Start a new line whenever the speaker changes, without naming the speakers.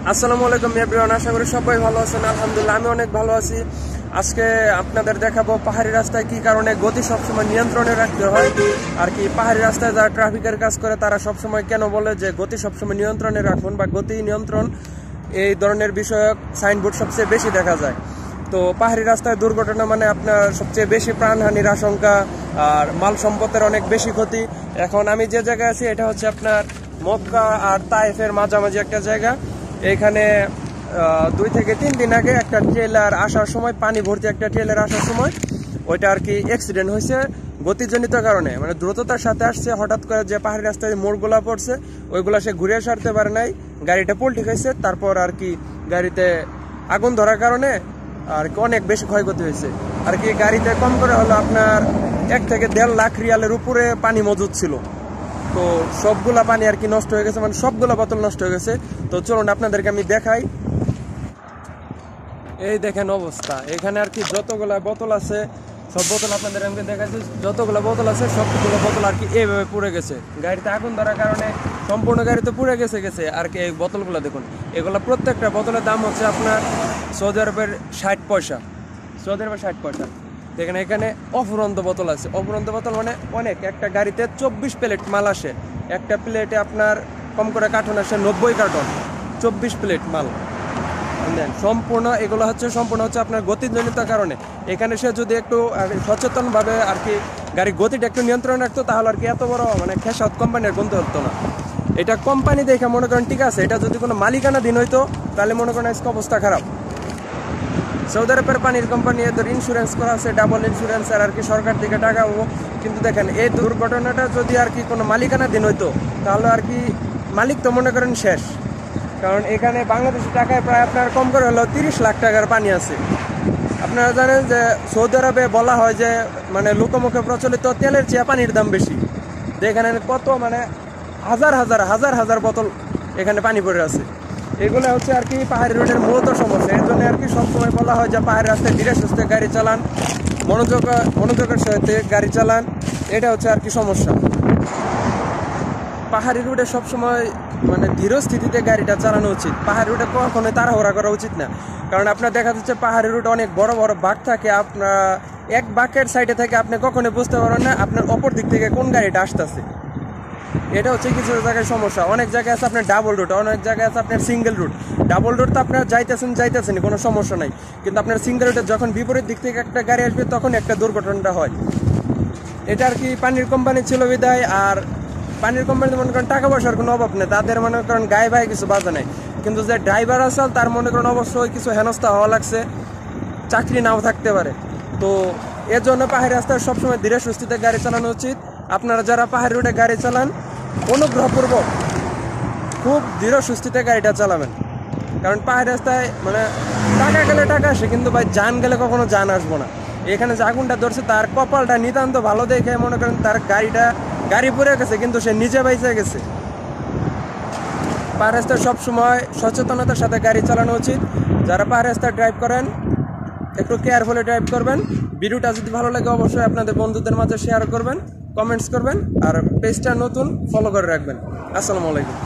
আসসালামু আলাইকুম এভরিওয়ান, আশা করি সবাই ভালো আছেন। আলহামদুলিল্লাহ আমি অনেক ভালো আছি। আজকে আপনাদের দেখাবো পাহাড়ি রাস্তায় কি কারণে গতি সবসময় নিয়ন্ত্রণে রাখতে হয়, আর কি পাহাড়ি রাস্তায় যারা ট্রাফিকের কাজ করে তারা সবসময় কেন বলে যে গতি সবসময় নিয়ন্ত্রণে রাখুন বা গতি নিয়ন্ত্রণ, এই ধরনের বিষয়ক সাইনবোর্ড সবচেয়ে বেশি দেখা যায়। তো পাহাড়ি রাস্তায় দুর্ঘটনা মানে আপনার সবচেয়ে বেশি প্রাণহানির আশঙ্কা আর মাল সম্পদের অনেক বেশি ক্ষতি। এখন আমি যে জায়গায় আছি এটা হচ্ছে আপনার মক্কা আর তায়েফের মাঝামাঝি একটা জায়গা। এখানে 2 থেকে 3 দিন আগে একটা ট্রেলার আসার সময়, পানি ভর্তি একটা ট্রেলার আসার সময় ওইটা আর কি অ্যাক্সিডেন্ট হয়েছে গতিজনিত কারণে, মানে দ্রুততার সাথে আসছে। হঠাৎ করে যে পাহাড়ি রাস্তায় মোড়গুলা পড়ছে ওইগুলা সে ঘুরে সারতে পারে নাই, গাড়িটা পল্টি খাইছে। তারপর আর কি গাড়িতে আগুন ধরার কারণে আর কি অনেক বেশি ক্ষয়ক্ষতি হয়েছে। আর কি গাড়িতে কম করে হলো আপনার 1 থেকে 1.5 লাখ রিয়ালের উপরে পানি মজুদ ছিল। তো সবগুলা পানি আর কি নষ্ট হয়ে গেছে, মানে সবগুলা বোতল নষ্ট হয়ে গেছে। তো চলুন আপনাদেরকে আমি দেখাই। এই দেখেন অবস্থা, এখানে আর কি যতগুলা বোতল আছে সব বোতল আপনাদের আমি দেখাচ্ছি। যতগুলো বোতল আছে সবগুলো বোতল আর কি এইভাবে পুড়ে গেছে। গাড়িতে আগুন ধরার কারণে সম্পূর্ণ গাড়িতে পুড়ে গেছে আর কি। এই বোতলগুলো দেখুন, এগুলো প্রত্যেকটা বোতলের দাম হচ্ছে আপনার সৌদি আরবের 60 পয়সা। সৌদি আরবের 60 পয়সা। দেখেন এখানে অফুরন্ত বোতল আছে। অফুরন্ত বোতল মানে অনেক, একটা গাড়িতে 24 প্লেট মাল আসে। একটা প্লেটে আপনার কম করে কার্টন আসে 90 কার্টন, 24 প্লেট মাল। সম্পূর্ণ এগুলো সম্পূর্ণ হচ্ছে আপনার গতিজনিত কারণে। এখানে সে যদি একটু সচেতনভাবে আর কি গাড়ির গতিটা একটু নিয়ন্ত্রণ রাখতো তাহলে আর কি এত বড় মানে খেসাত কোম্পানির গুনতে হতো না। এটা কোম্পানি দেখে মনে করেন ঠিক আছে, এটা যদি কোনো মালিকানা দিন হইতো তাহলে মনে করেন আজকে অবস্থা খারাপ। সৌদি আরবের পানির কোম্পানি এদের ইন্স্যুরেন্স করা আছে, ডাবল ইন্স্যুরেন্স, আর কি সরকার থেকে টাকা হবো। কিন্তু দেখেন এই দুর্ঘটনাটা যদি আর কি কোনো মালিকানা দিন হইতো তাহলে আর কি মালিক তো মনে করেন শেষ। কারণ এখানে বাংলাদেশি টাকায় প্রায় আপনার কম করে হলেও 30 লাখ টাকার পানি আছে। আপনারা জানেন যে সৌদি আরবে বলা হয় যে মানে লোকমুখে প্রচলিত তেলের চেয়ে পানির দাম বেশি। এখানে কত মানে হাজার হাজার বোতল এখানে পানি পড়ে আছে। এগুলো হচ্ছে আর কি পাহাড়ি রোডের মূলত সমস্যা। এর জন্য আর কি সবসময় বলা হয় যে পাহাড়ি রাস্তায় ধীরে সুস্থে গাড়ি চালান, মনোযোগের সাথে গাড়ি চালান। এটা হচ্ছে আর কি সমস্যা। পাহাড়ি রোডে সবসময় মানে ধীর স্থিতিতে গাড়িটা চালানো উচিত। পাহাড়ি রোডে কখনোই তাড়াহুড়া করা উচিত না। কারণ আপনার দেখা যাচ্ছে পাহাড়ি রোডে অনেক বড় বড় বাঁক থাকে। আপনার এক বাঁকের সাইডে থেকে আপনি কখনোই বুঝতে পারেন না আপনার অপর দিক থেকে কোন গাড়িটা আসতেছে। এটা হচ্ছে কিছু জায়গায় সমস্যা। অনেক জায়গায় আছে আপনার ডাবল রুট, অনেক জায়গায় আছে আপনার সিঙ্গেল রুট। ডাবল রুট তো আপনার যাইতেছেন কোনো সমস্যা নাই, কিন্তু আপনার সিঙ্গেল রুটে যখন বিপরীত দিক থেকে একটা গাড়ি আসবে তখন একটা দুর্ঘটনাটা হয়। এটা আর কি পানির কোম্পানি ছিল বিদায়। আর পানির কোম্পানিতে মনে করেন টাকা পয়সার কোনো অভাব নেই, তাদের মনে করেন গায়ে ভাই কিছু বাধা নেই। কিন্তু যে ড্রাইভার আছে তার মনে করেন অবশ্যই কিছু হেনস্থা হওয়া লাগছে, চাকরি নাও থাকতে পারে। তো এর জন্য পাহাড়ি রাস্তায় সবসময় ধীরে সুস্থিতে গাড়ি চালানো উচিত। আপনারা যারা পাহাড়ি রোডে গাড়ি চালান অনুগ্রহপূর্বক খুব ধীরে সুস্থিতে গাড়িটা চালাবেন। কারণ পাহাড়ি রাস্তায় মানে টাকা গেলে টাকা আসে, কিন্তু ভাই জান গেলে কখনো জান আসবো না। এখানে যে আগুনটা ধরছে তার কপালটা নিতান্ত ভালো দেখে মনে করেন তার গাড়ি পুড়ে গেছে, কিন্তু সে নিজে বাইচে গেছে। পাহাড়ি রাস্তায় সবসময় সচেতনতার সাথে গাড়ি চালানো উচিত। যারা পাহাড়ি রাস্তায় ড্রাইভ করেন একটু কেয়ারফুলি ড্রাইভ করবেন। ভিডিওটা যদি ভালো লাগে অবশ্যই আপনাদের বন্ধুদের মাঝে শেয়ার করবেন, কমেন্টস করবেন, আর পেজটা নতুন ফলো করে রাখবেন। আসসালামু আলাইকুম।